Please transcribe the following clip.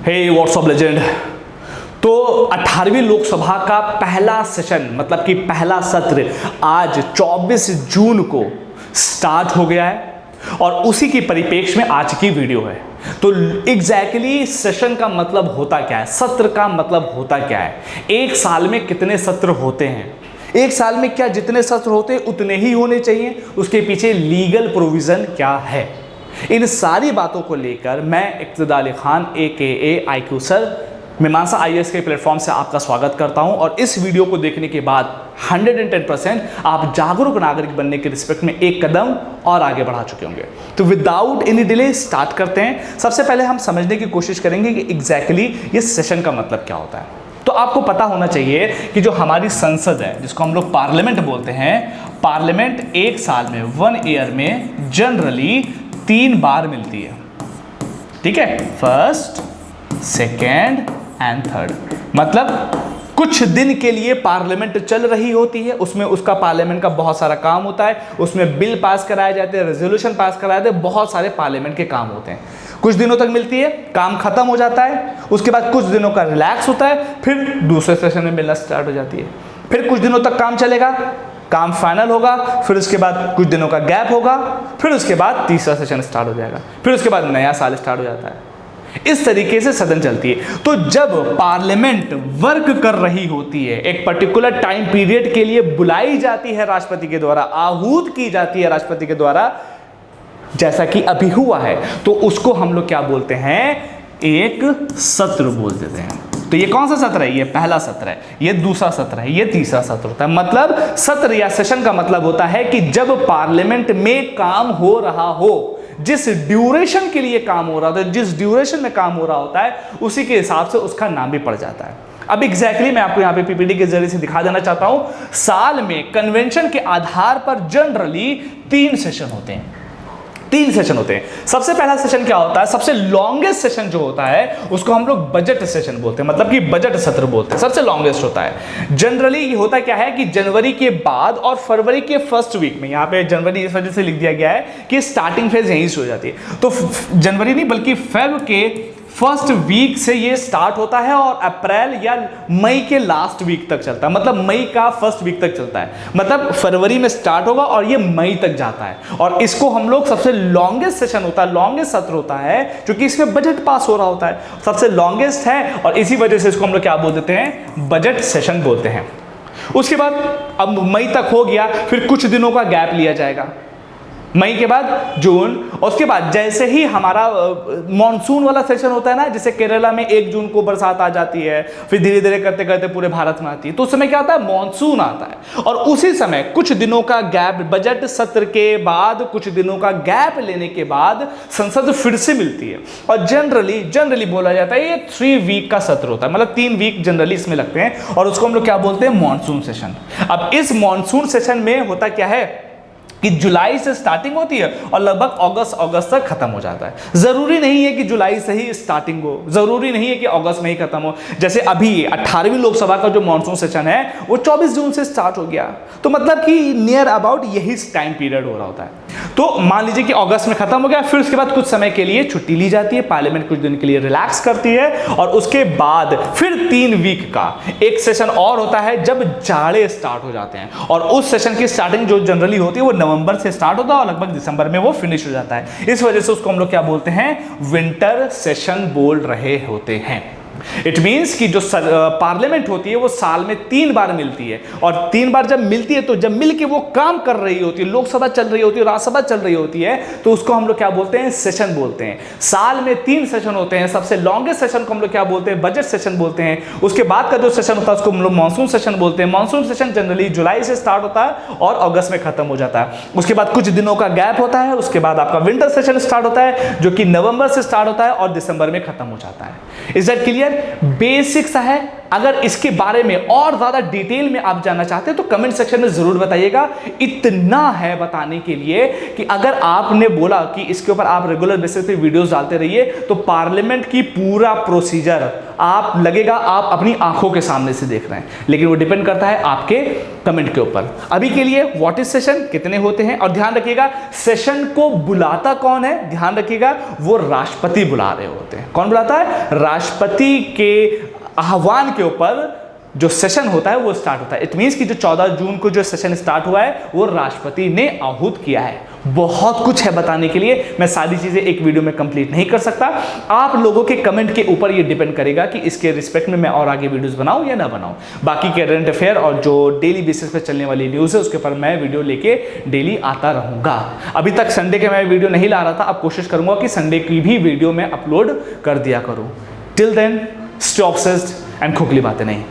हे WhatsApp legend. तो 18वीं लोकसभा का पहला सेशन मतलब कि पहला सत्र आज 24 जून को स्टार्ट हो गया है और उसी की परिप्रेक्ष्य में आज की वीडियो है। तो एग्जैक्टली सेशन का मतलब होता क्या है, सत्र का मतलब होता क्या है, एक साल में कितने सत्र होते हैं, एक साल में क्या जितने सत्र होते हैं उतने ही होने चाहिए, उसके पीछे लीगल प्रोविजन क्या है, इन सारी बातों को लेकर मैं Iqtidar Ali Khan AKA IQ sir Mimansa IAS के प्लेटफॉर्म से आपका स्वागत करता हूं। और इस वीडियो को देखने के बाद 110% आप जागरूक नागरिक बनने के रिस्पेक्ट में एक कदम और आगे बढ़ा चुके होंगे। तो विदाउट एनी डिले स्टार्ट करते हैं। सबसे पहले हम समझने की कोशिश करेंगे कि एग्जैक्टली ये सेशन का मतलब क्या होता है। तो आपको पता होना चाहिए कि जो हमारी संसद है जिसको हम लोग पार्लियामेंट बोलते हैं, पार्लियामेंट एक साल में 1 ईयर में जनरली 3 बार मिलती है, ठीक है, फर्स्ट, सेकेंड एंड थर्ड। मतलब कुछ दिन के लिए पार्लियामेंट चल रही होती है, उसमें उसका पार्लियामेंट का बहुत सारा काम होता है, उसमें बिल पास कराए जाते हैं, रेजोल्यूशन पास कराए जाते हैं, बहुत सारे पार्लियामेंट के काम होते हैं। कुछ दिनों तक मिलती है, काम खत्म हो जाता है, उसके बाद कुछ दिनों का रिलैक्स होता है, फिर दूसरे सेशन में मिलना स्टार्ट हो जाती है, फिर कुछ दिनों तक काम चलेगा, काम फाइनल होगा, फिर उसके बाद कुछ दिनों का गैप होगा, फिर उसके बाद तीसरा सेशन स्टार्ट हो जाएगा, फिर उसके बाद नया साल स्टार्ट हो जाता है। इस तरीके से सदन चलती है। तो जब पार्लियामेंट वर्क कर रही होती है, एक पर्टिकुलर टाइम पीरियड के लिए बुलाई जाती है राष्ट्रपति के द्वारा, आहूत की जाती है राष्ट्रपति के द्वारा, जैसा कि अभी हुआ है, तो उसको हम लोग क्या बोलते हैं, एक सत्र बोल देते हैं। तो ये कौन सा सत्र है, ये पहला सत्र है, ये दूसरा सत्र है, ये तीसरा सत्र होता है। मतलब सत्र या सेशन का मतलब होता है कि जब पार्लियामेंट में काम हो रहा हो, जिस ड्यूरेशन के लिए काम हो रहा होता है, जिस ड्यूरेशन में काम हो रहा होता है, उसी के हिसाब से उसका नाम भी पड़ जाता है। अब एग्जैक्टली मैं आपको यहाँ पे PPT के जरिए से दिखा देना चाहता हूं। साल में कन्वेंशन के आधार पर जनरली 3 सेशन होते हैं, 3 सेशन होते हैं। सबसे पहला सेशन क्या होता है, सबसे लॉन्गेस्ट सेशन जो होता है उसको हम लोग बजट सेशन बोलते हैं, मतलब कि बजट सत्र बोलते हैं, सबसे लॉन्गेस्ट होता है। जनरली ये होता क्या है कि जनवरी के बाद और फरवरी के फर्स्ट वीक में, यहाँ पे जनवरी इस वजह से लिख दिया गया है कि स्टार्टिंग फेज यहीं से हो जाती है। तो जनवरी नहीं बल्कि फेब के फर्स्ट वीक से ये स्टार्ट होता है और अप्रैल या मई के लास्ट वीक तक चलता है, मतलब मई का फर्स्ट वीक तक चलता है। मतलब फरवरी में स्टार्ट होगा और ये मई तक जाता है, और इसको हम लोग सबसे लॉन्गेस्ट सेशन होता है, लॉन्गेस्ट सत्र होता है, क्योंकि इसमें बजट पास हो रहा होता है, सबसे लॉन्गेस्ट है, और इसी वजह से इसको हम लोग क्या बोल देते हैं, बजट सेशन बोलते हैं। उसके बाद अब मई तक हो गया, फिर कुछ दिनों का गैप लिया जाएगा, मई के बाद जून, और उसके बाद जैसे ही हमारा मॉनसून वाला सेशन होता है ना, जैसे केरला में 1 जून को बरसात आ जाती है, फिर धीरे धीरे करते करते पूरे भारत में आती है, तो उस समय क्या आता है, मॉनसून आता है, और उसी समय कुछ दिनों का गैप, बजट सत्र के बाद कुछ दिनों का गैप लेने के बाद संसद फिर से मिलती है, और जनरली बोला जाता है ये 3 वीक का सत्र होता है, मतलब 3 वीक जनरली इसमें लगते हैं, और उसको हम लोग क्या बोलते हैं, मॉनसून सेशन। अब इस मॉनसून सेशन में होता क्या है कि जुलाई से स्टार्टिंग होती है और लगभग अगस्त तक खत्म हो जाता है। जरूरी नहीं है कि जुलाई से ही स्टार्टिंग हो, जरूरी नहीं है कि अगस्त में ही खत्म हो। जैसे अभी 18वीं लोकसभा का जो मॉनसून सेशन है वो 24 जून से स्टार्ट हो गया, तो मतलब कि नियर अबाउट यही टाइम पीरियड हो रहा होता है। तो मान लीजिए कि अगस्त में खत्म हो गया, फिर उसके बाद कुछ समय के लिए छुट्टी ली जाती है, पार्लियामेंट कुछ दिन के लिए रिलैक्स करती है, और उसके बाद फिर 3 वीक का एक सेशन और होता है जब जाड़े स्टार्ट हो जाते हैं, और उस सेशन की स्टार्टिंग जो जनरली होती है वो नवंबर से स्टार्ट होता है और लगभग दिसंबर में वो फिनिश हो जाता है। इस वजह से उसको हम लोग क्या बोलते हैं, विंटर सेशन बोल रहे होते हैं। इट मीन्स कि जो पार्लियामेंट होती है वो साल में 3 बार मिलती है, और 3 बार जब मिलती है तो जब मिल के वो काम कर रही होती है, लोकसभा चल रही होती है, राज्यसभा चल रही होती है, तो उसको हम लोग क्या बोलते हैं, सेशन बोलते हैं। साल में 3 सेशन होते हैं, सबसे लॉन्गेस्ट सेशन को हम लोग क्या बोलते हैं, बजट सेशन बोलते हैं। उसके बाद का जो सेशन होता है उसको हम लोग मानसून सेशन बोलते हैं। मानसून सेशन जनरली जुलाई से स्टार्ट होता है और अगस्त में खत्म हो जाता है। उसके बाद कुछ दिनों का गैप होता है, उसके बाद आपका विंटर सेशन स्टार्ट होता है जो कि नवंबर से स्टार्ट होता है और दिसंबर में खत्म हो जाता है। Is that clear? Clear, basic सा है। अगर इसके बारे में और ज्यादा डिटेल में आप जानना चाहते हैं तो कमेंट सेक्शन में जरूर बताइएगा। इतना है बताने के लिए कि अगर आपने बोला कि इसके ऊपर आप रेगुलर बेसिस पे वीडियोस डालते रहिए तो पार्लियामेंट की पूरा प्रोसीजर आप लगेगा आप अपनी आंखों के सामने से देख रहे हैं, लेकिन वो डिपेंड करता है आपके कमेंट के ऊपर। अभी के लिए व्हाट इज सेशन, कितने होते हैं, और ध्यान रखिएगा सेशन को बुलाता कौन है, ध्यान रखिएगा वो राष्ट्रपति बुला रहे होते हैं। कौन बुलाता है? राष्ट्रपति के आह्वान के ऊपर जो सेशन होता है वो स्टार्ट होता है। इट मींस कि जो 14 जून को जो सेशन स्टार्ट हुआ है वो राष्ट्रपति ने आहूत किया है। बहुत कुछ है बताने के लिए, मैं सारी चीजें एक वीडियो में कंप्लीट नहीं कर सकता। आप लोगों के कमेंट के ऊपर ये डिपेंड करेगा कि इसके रिस्पेक्ट में मैं और आगे वीडियोस बनाऊं या ना बनाऊं। बाकी करंट अफेयर और जो डेली बेसिस पे चलने वाली न्यूज़ है उसके ऊपर मैं वीडियो लेके डेली आता रहूंगा। अभी तक संडे के मैं वीडियो नहीं ला रहा था, अब कोशिश करूंगा कि संडे की भी वीडियो मैं अपलोड कर दिया करूं। Till then stay obsessed and खोखली बातें नहीं।